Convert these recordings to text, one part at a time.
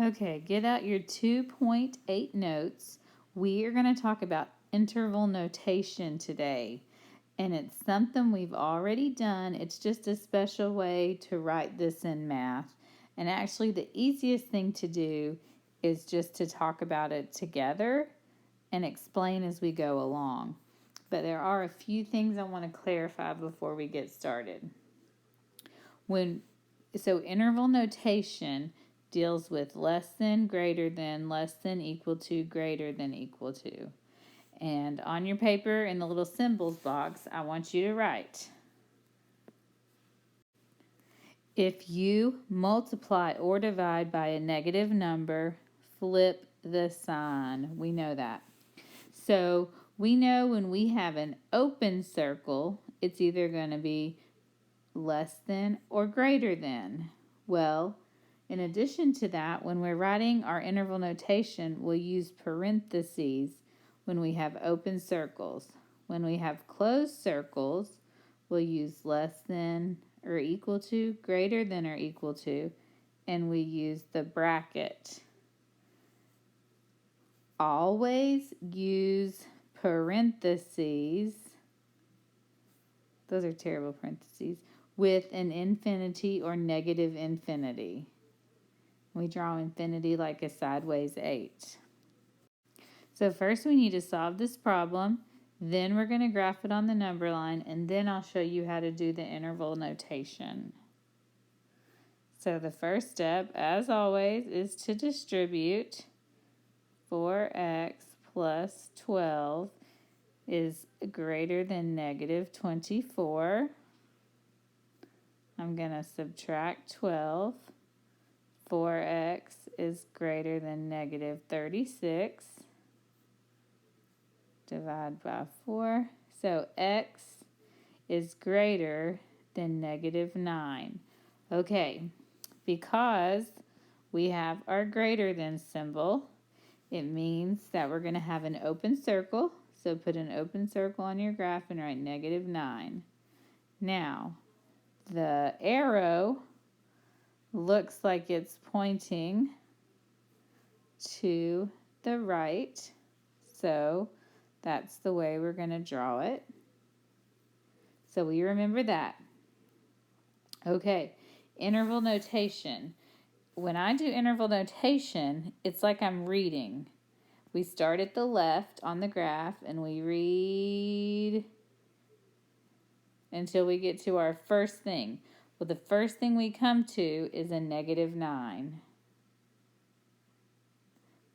Okay, get out your 2.8 notes. We are going to talk about interval notation today. And it's something we've already done. It's just a special way to write this in math. And actually, the easiest thing to do is just to talk about it together and explain as we go along. But there are a few things I want to clarify before we get started. So interval notation deals with less than, greater than, less than, equal to, greater than, equal to. And on your paper in the little symbols box, I want you to write, if you multiply or divide by a negative number, flip the sign. We know that. So we know when we have an open circle, it's either going to be less than or greater than. Well, in addition to that, when we're writing our interval notation, we'll use parentheses when we have open circles. When we have closed circles, we'll use less than or equal to, greater than or equal to, and we use the bracket. Always use parentheses. Those are terrible parentheses. With an infinity or negative infinity. We draw infinity like a sideways 8. So first we need to solve this problem, then we're going to graph it on the number line, and then I'll show you how to do the interval notation. So the first step, as always, is to distribute. 4x plus 12 is greater than negative 24. I'm going to subtract 12. 4x is greater than negative 36. Divide by 4. So x is greater than negative 9. Okay, because we have our greater than symbol, it means that we're going to have an open circle. So put an open circle on your graph and write negative 9. Now, the arrow looks like it's pointing to the right. So that's the way we're going to draw it. So we remember that. Okay, interval notation. When I do interval notation, it's like I'm reading. We start at the left on the graph and we read until we get to our first thing. Well, the first thing we come to is a negative 9.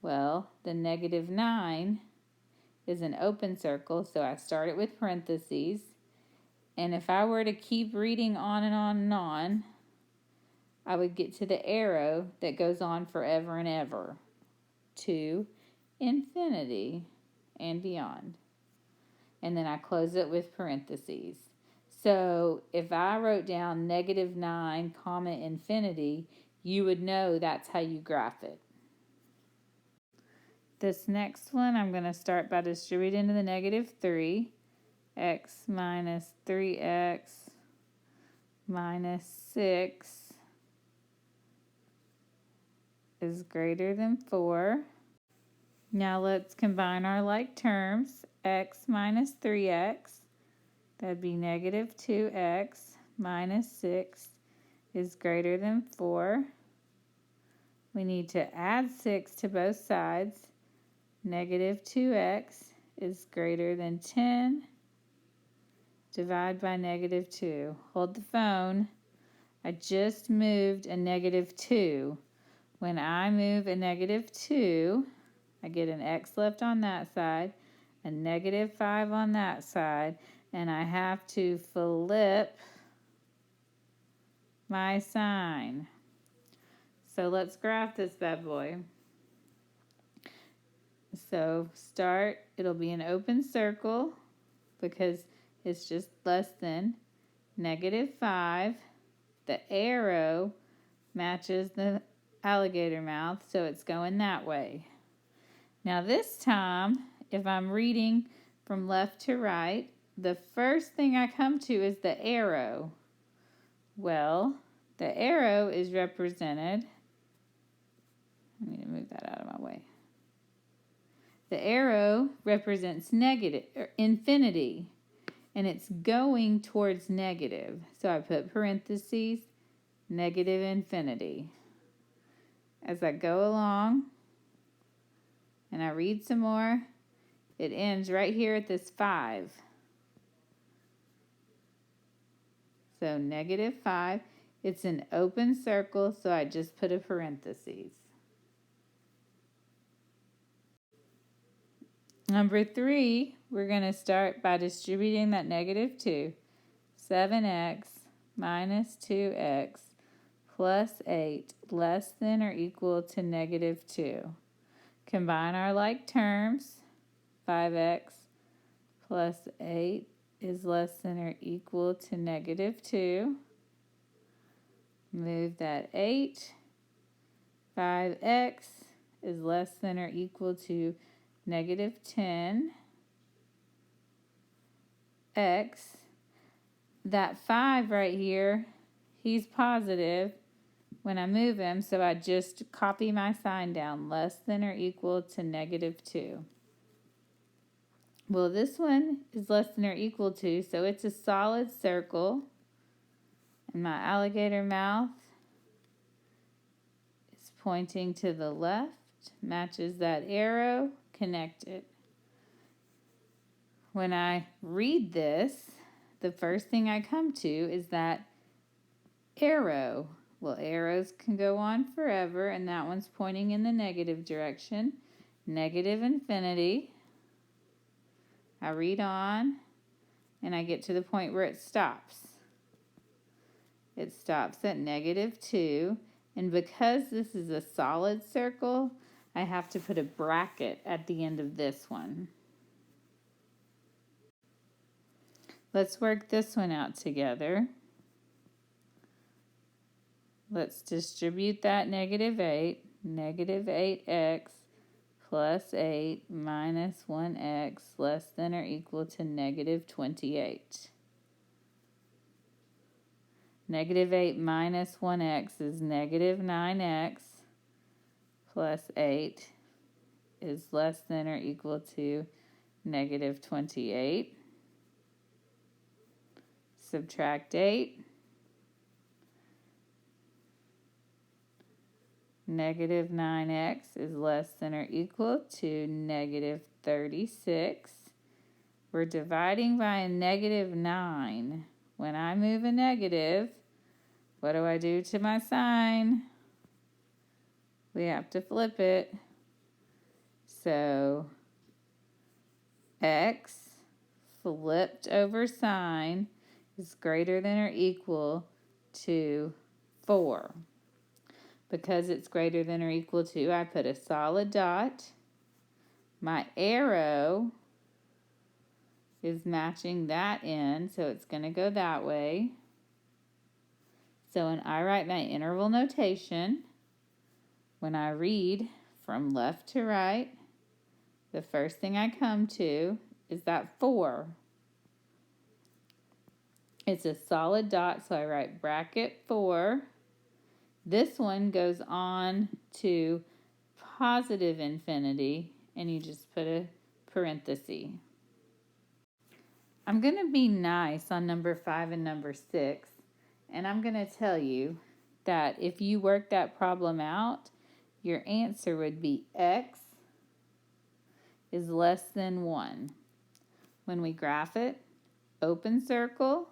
Well, the negative 9 is an open circle, so I start it with parentheses. And if I were to keep reading on and on and on, I would get to the arrow that goes on forever and ever to infinity and beyond. And then I close it with parentheses. So if I wrote down negative 9, comma, infinity, you would know that's how you graph it. This next one, I'm going to start by distributing to the negative 3. X minus 3x minus 6 is greater than 4. Now let's combine our like terms. X minus 3x, that'd be negative 2x minus 6 is greater than 4. We need to add 6 to both sides. Negative 2x is greater than 10. Divide by negative 2. Hold the phone. I just moved a negative 2. When I move a negative 2, I get an x left on that side, a negative 5 on that side, and I have to flip my sign. So let's graph this bad boy. So start, it'll be an open circle because it's just less than negative 5. The arrow matches the alligator mouth, so it's going that way. Now this time, if I'm reading from left to right, the first thing I come to is the arrow. Well, the arrow is represented I need to move that out of my way. The arrow represents negative or infinity, and it's going towards negative. So I put parentheses, negative infinity. As I go along and I read some more, it ends right here at this 5. So negative 5. It's an open circle, so I just put a parentheses. Number 3, we're going to start by distributing that negative 2. 7x minus 2x plus 8 less than or equal to negative 2. Combine our like terms. 5x plus 8 is less than or equal to negative 2. Move that 8. 5x is less than or equal to negative 10. X, that 5 right here, he's positive when I move him, so I just copy my sign down, less than or equal to negative 2. Well, this one is less than or equal to, so it's a solid circle. And my alligator mouth is pointing to the left, matches that arrow, connect it. When I read this, the first thing I come to is that arrow. Well, arrows can go on forever, and that one's pointing in the negative direction. Negative infinity. I read on, and I get to the point where it stops. It stops at negative 2, and because this is a solid circle, I have to put a bracket at the end of this one. Let's work this one out together. Let's distribute that negative 8. Negative 8x plus 8 minus 1x less than or equal to negative 28. Negative 8 minus 1x is negative 9x plus 8 is less than or equal to negative 28. Subtract 8. Negative 9x is less than or equal to negative 36. We're dividing by a negative 9. When I move a negative, what do I do to my sign? We have to flip it. So x flipped over sign is greater than or equal to 4. Because it's greater than or equal to, I put a solid dot. My arrow is matching that end, so it's going to go that way. So when I write my interval notation, when I read from left to right, the first thing I come to is that 4. It's a solid dot, so I write bracket 4. This one goes on to positive infinity, and you just put a parenthesis. I'm going to be nice on number 5 and number 6, and I'm going to tell you that if you work that problem out, your answer would be x is less than 1. When we graph it, open circle,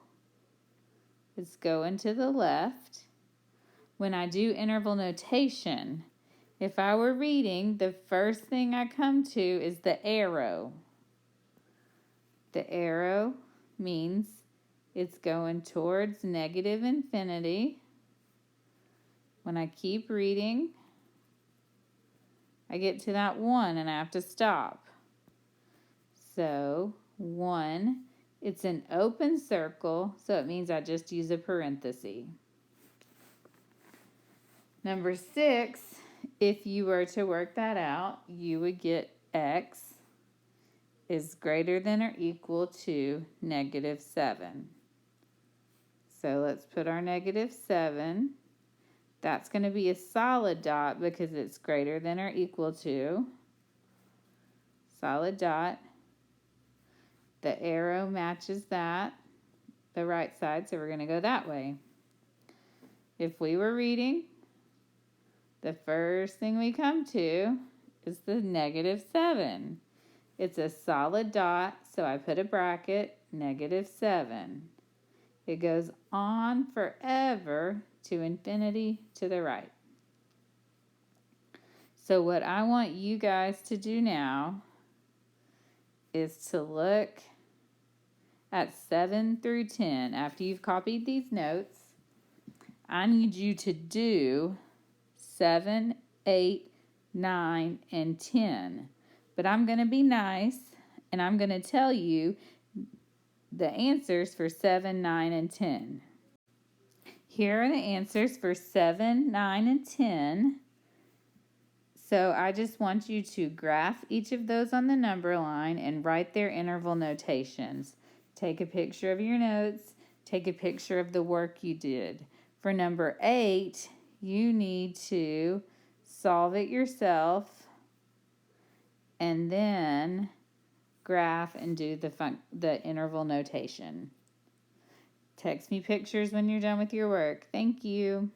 it's going to the left. When I do interval notation, if I were reading, the first thing I come to is the arrow. The arrow means it's going towards negative infinity. When I keep reading, I get to that 1 and I have to stop. So 1, it's an open circle, so it means I just use a parenthesis. Number 6, if you were to work that out, you would get x is greater than or equal to negative 7. So let's put our negative 7. That's going to be a solid dot because it's greater than or equal to. Solid dot. The arrow matches that, the right side, so we're going to go that way. If we were reading, the first thing we come to is the -7. It's a solid dot, so I put a bracket, -7. It goes on forever to infinity to the right. So what I want you guys to do now is to look at 7 through 10. After you've copied these notes, I need you to do 7, 8, 9, and 10. But I'm going to be nice, and I'm going to tell you the answers for 7, 9, and 10. Here are the answers for 7, 9, and 10. So I just want you to graph each of those on the number line and write their interval notations. Take a picture of your notes. Take a picture of the work you did. For number 8, you need to solve it yourself and then graph and do the interval notation. Text me pictures when you're done with your work. Thank you.